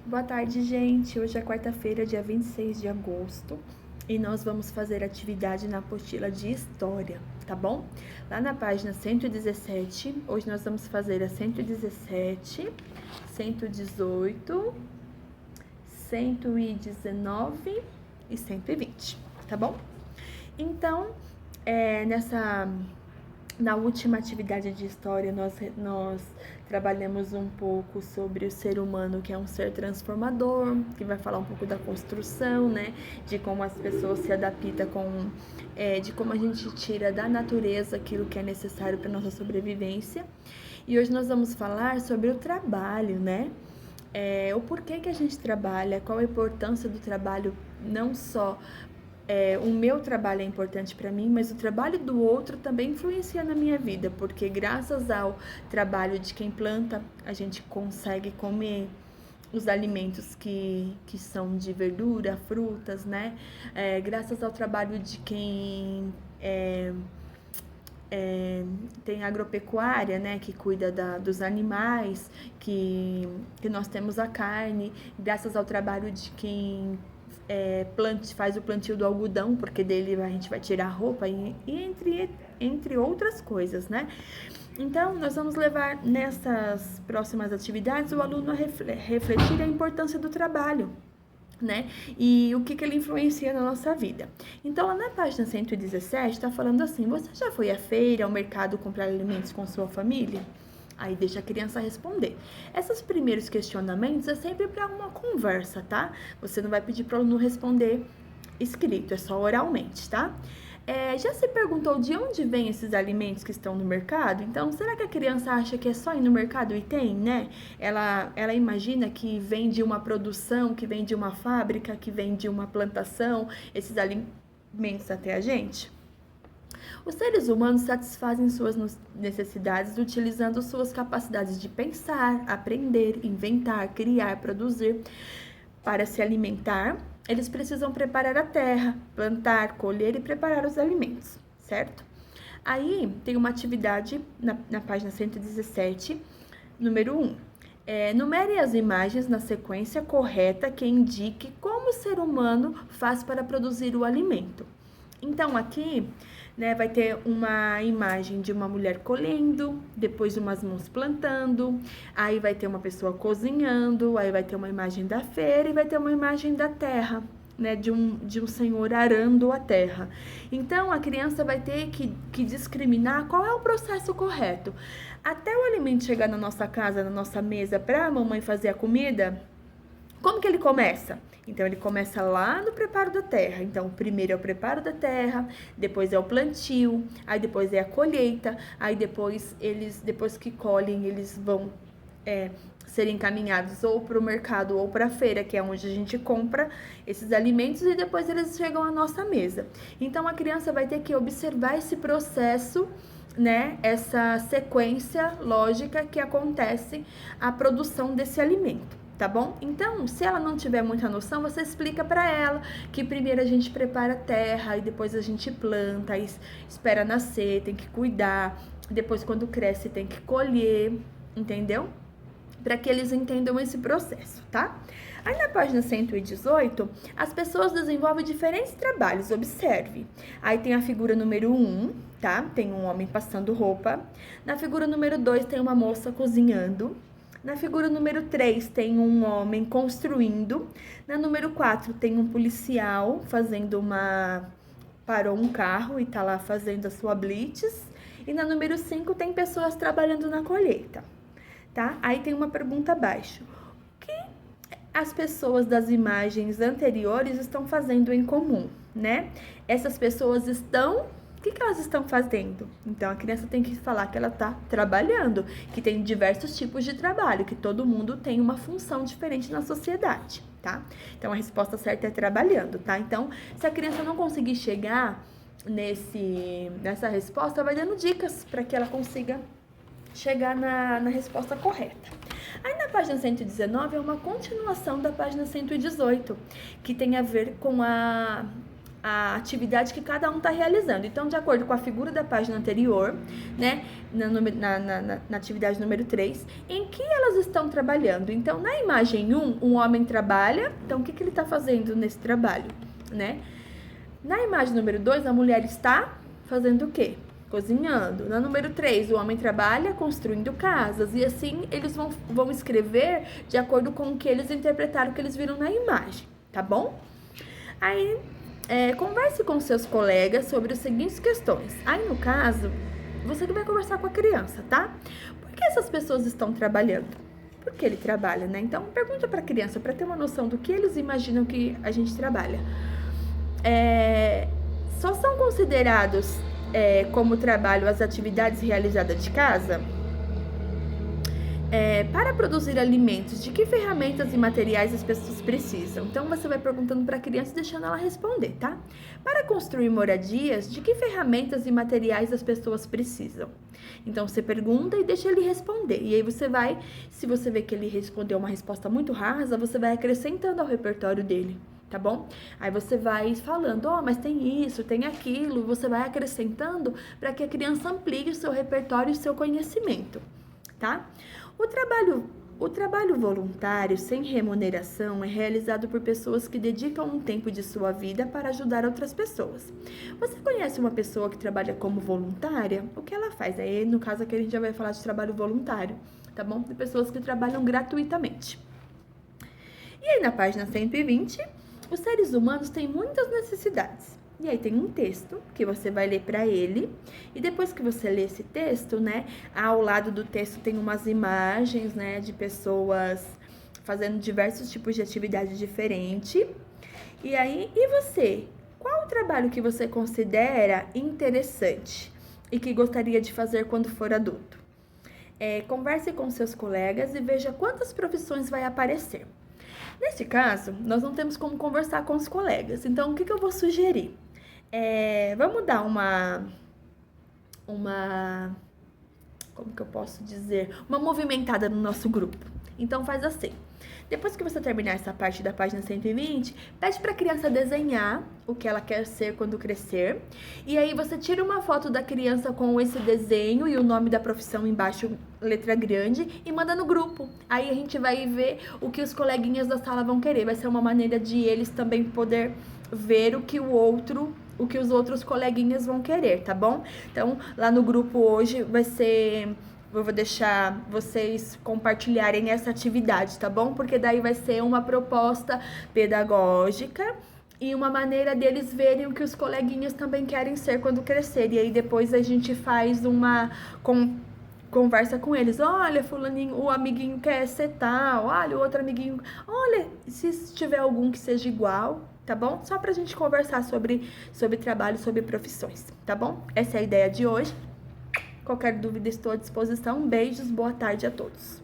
Boa tarde, gente. Hoje é quarta-feira, dia 26 de agosto, e nós vamos fazer atividade na apostila de História, tá bom? Lá na página 117, hoje nós vamos fazer a 117, 118, 119 e 120, tá bom? Então, na última atividade de história, nós trabalhamos um pouco sobre o ser humano, que é um ser transformador, que vai falar um pouco da construção, né? De como as pessoas se adaptam de como a gente tira da natureza aquilo que é necessário para nossa sobrevivência. E hoje nós vamos falar sobre o trabalho, né? O porquê que a gente trabalha, qual a importância do trabalho, não só o meu trabalho é importante para mim, mas o trabalho do outro também influencia na minha vida, porque graças ao trabalho de quem planta, a gente consegue comer os alimentos que são de verdura, frutas, né? Graças ao trabalho de quem tem agropecuária, né, que cuida dos animais, que nós temos a carne, graças ao trabalho de quem faz o plantio do algodão, porque dele a gente vai tirar a roupa, e entre outras coisas, né? Então, nós vamos levar nessas próximas atividades o aluno a refletir a importância do trabalho, né? E o que ele influencia na nossa vida. Então, lá na página 117, está falando assim: você já foi à feira, ao mercado comprar alimentos com sua família? Aí deixa a criança responder. Esses primeiros questionamentos é sempre para uma conversa, tá? Você não vai pedir para o aluno responder escrito, é só oralmente, tá? Já se perguntou de onde vêm esses alimentos que estão no mercado? Então, será que a criança acha que é só ir no mercado e tem, né? Ela imagina que vem de uma produção, que vem de uma fábrica, que vem de uma plantação, esses alimentos até a gente? Os seres humanos satisfazem suas necessidades utilizando suas capacidades de pensar, aprender, inventar, criar, produzir. Para se alimentar, eles precisam preparar a terra, plantar, colher e preparar os alimentos, certo? Aí tem uma atividade na página 117, número 1. Numere as imagens na sequência correta que indique como o ser humano faz para produzir o alimento. Então, aqui, né, vai ter uma imagem de uma mulher colhendo, depois umas mãos plantando, aí vai ter uma pessoa cozinhando, aí vai ter uma imagem da feira e vai ter uma imagem da terra, né, de um senhor arando a terra. Então, a criança vai ter que discriminar qual é o processo correto. Até o alimento chegar na nossa casa, na nossa mesa, para a mamãe fazer a comida, como que ele começa? Então, ele começa lá no preparo da terra. Então, primeiro é o preparo da terra, depois é o plantio, aí depois é a colheita, aí depois que colhem, eles vão ser encaminhados ou para o mercado ou para a feira, que é onde a gente compra esses alimentos, e depois eles chegam à nossa mesa. Então, a criança vai ter que observar esse processo, né, essa sequência lógica que acontece a produção desse alimento. Tá bom? Então, se ela não tiver muita noção, você explica para ela que primeiro a gente prepara a terra, e depois a gente planta, aí espera nascer, tem que cuidar, depois quando cresce tem que colher, entendeu? Para que eles entendam esse processo, tá? Aí na página 118, as pessoas desenvolvem diferentes trabalhos, observe. Aí tem a figura número 1, tá? Tem um homem passando roupa. Na figura número 2 tem uma moça cozinhando. Na figura número 3 tem um homem construindo. Na número 4 tem um policial parou um carro e tá lá fazendo a sua blitz. E na número 5 tem pessoas trabalhando na colheita, tá? Aí tem uma pergunta abaixo. O que as pessoas das imagens anteriores estão fazendo em comum, né? Essas pessoas estão... O que elas estão fazendo? Então, a criança tem que falar que ela está trabalhando, que tem diversos tipos de trabalho, que todo mundo tem uma função diferente na sociedade, tá? Então, a resposta certa é trabalhando, tá? Então, se a criança não conseguir chegar nessa resposta, vai dando dicas para que ela consiga chegar na resposta correta. Aí na página 119 é uma continuação da página 118, que tem a ver com a a atividade que cada um está realizando. Então, de acordo com a figura da página anterior, né, na atividade número 3, em que elas estão trabalhando. Então, na imagem 1, um homem trabalha, então o que ele está fazendo nesse trabalho, né? Na imagem número 2, a mulher está fazendo o quê? Cozinhando. Na número 3, o homem trabalha construindo casas. E assim, eles vão escrever de acordo com o que eles interpretaram, o que eles viram na imagem, tá bom? Aí, converse com seus colegas sobre as seguintes questões. Aí, no caso, você que vai conversar com a criança, tá? Por que essas pessoas estão trabalhando? Por que ele trabalha, né? Então, pergunta para a criança, para ter uma noção do que eles imaginam que a gente trabalha. Só são considerados como trabalho as atividades realizadas de casa? Para produzir alimentos, de que ferramentas e materiais as pessoas precisam? Então, você vai perguntando para a criança e deixando ela responder, tá? Para construir moradias, de que ferramentas e materiais as pessoas precisam? Então, você pergunta e deixa ele responder. E aí, você vai, se você vê que ele respondeu uma resposta muito rasa, você vai acrescentando ao repertório dele, tá bom? Aí você vai falando, mas tem isso, tem aquilo, você vai acrescentando para que a criança amplie o seu repertório e o seu conhecimento, tá? O trabalho voluntário sem remuneração é realizado por pessoas que dedicam um tempo de sua vida para ajudar outras pessoas. Você conhece uma pessoa que trabalha como voluntária? O que ela faz? Aí, no caso aqui, a gente já vai falar de trabalho voluntário, tá bom? De pessoas que trabalham gratuitamente. E aí, na página 120, os seres humanos têm muitas necessidades. E aí tem um texto que você vai ler para ele. E depois que você lê esse texto, né, ao lado do texto tem umas imagens, né, de pessoas fazendo diversos tipos de atividade diferente. E aí, e você? Qual o trabalho que você considera interessante e que gostaria de fazer quando for adulto? Converse com seus colegas e veja quantas profissões vai aparecer. Neste caso, nós não temos como conversar com os colegas. Então, o que eu vou sugerir? Vamos dar como que eu posso dizer? Uma movimentada no nosso grupo. Então, faz assim. Depois que você terminar essa parte da página 120, pede para a criança desenhar o que ela quer ser quando crescer. E aí você tira uma foto da criança com esse desenho e o nome da profissão embaixo, letra grande, e manda no grupo. Aí a gente vai ver o que os coleguinhas da sala vão querer. Vai ser uma maneira de eles também poder ver o que os outros coleguinhas vão querer, tá bom? Então, lá no grupo hoje vai ser... Eu vou deixar vocês compartilharem essa atividade, tá bom? Porque daí vai ser uma proposta pedagógica e uma maneira deles verem o que os coleguinhas também querem ser quando crescer. E aí depois a gente faz uma conversa com eles. Olha, fulaninho, o amiguinho quer ser tal. Olha, o outro amiguinho... Olha, se tiver algum que seja igual, tá bom? Só pra gente conversar sobre trabalho, sobre profissões, tá bom? Essa é a ideia de hoje. Qualquer dúvida, estou à disposição. Beijos, boa tarde a todos.